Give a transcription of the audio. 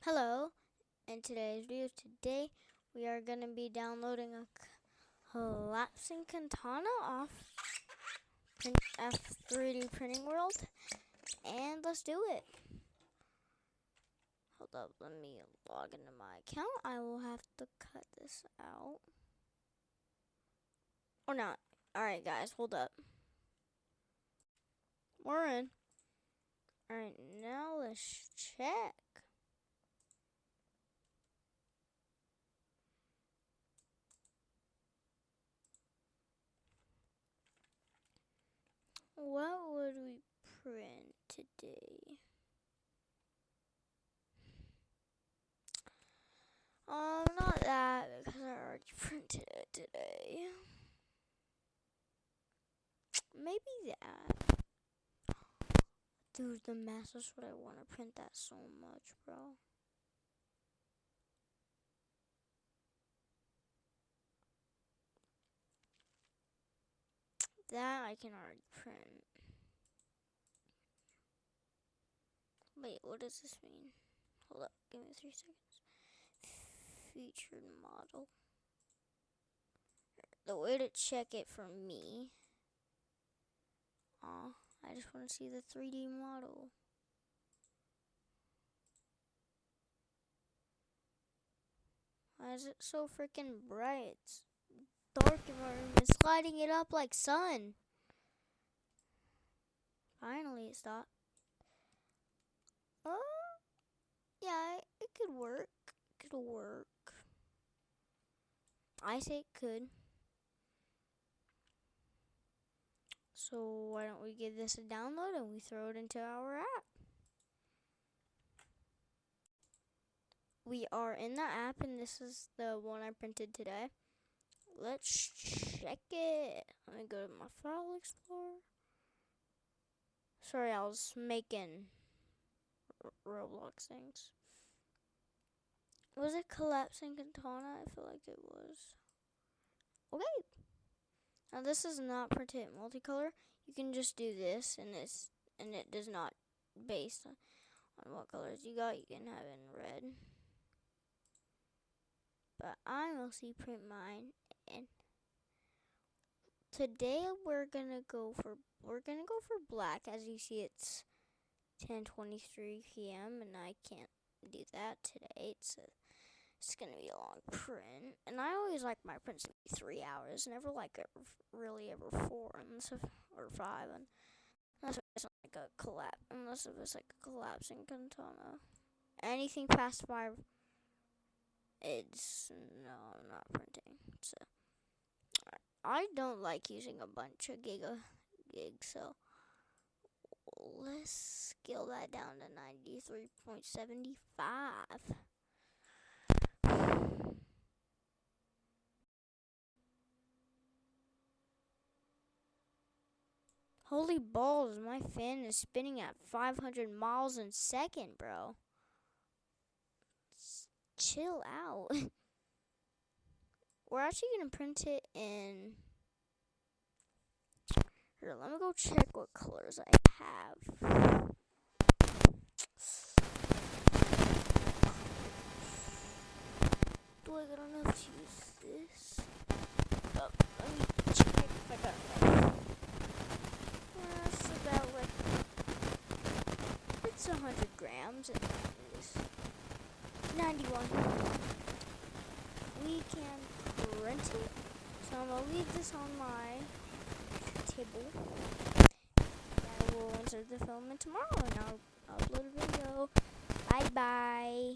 Hello, in today's video, we are going to be downloading a collapsing katana off F3D Printing World, and let's do it. Hold up, let me log into my account. I will have to cut this out. Or not. Alright guys, hold up. We're in. Alright, now let's check. What would we print today? Not that, because I already printed it today. Maybe that. Dude, the mask is what I want to print that so much, bro. That I can already print. Wait, what does this mean? Hold up, give me 3 seconds. Featured model. The way to check it for me. I just want to see the 3D model. Why is it so freaking bright? It's dark in my room. It's lighting it up like sun. Finally, it stopped. Yeah, it could work. It could work. I say it could. So why don't we give this a download and we throw it into our app? We are in the app and this is the one I printed today. Let's check it. Let me go to my file explorer. Sorry, I was making Roblox things. Was it collapsing katana? I feel like it was. Okay. Now this is not printed multicolor. You can just do this and it does not based on what colors you got. You can have it in red. But I mostly print mine, and today we're gonna go for black. As you see, it's 10:23 p.m. and I can't do that today. It's gonna be a long print, and I always like my prints to be 3 hours. Never like really ever 4 or 5, unless it's like a collapsing katana. Anything past 5. No, I'm not printing. So I don't like using a bunch of gigs, so let's scale that down to 93.75. Holy balls, my fan is spinning at 500 miles a second, bro. Chill out. We're actually gonna print it in. Here, let me go check what colors I have. Do I got enough to use this? Oh, let me check if I got enough. That's about it's 100 grams. And it's 91. We can print it. So I'm gonna leave this on my table. And we'll insert the film in tomorrow and I'll upload a video. Bye bye.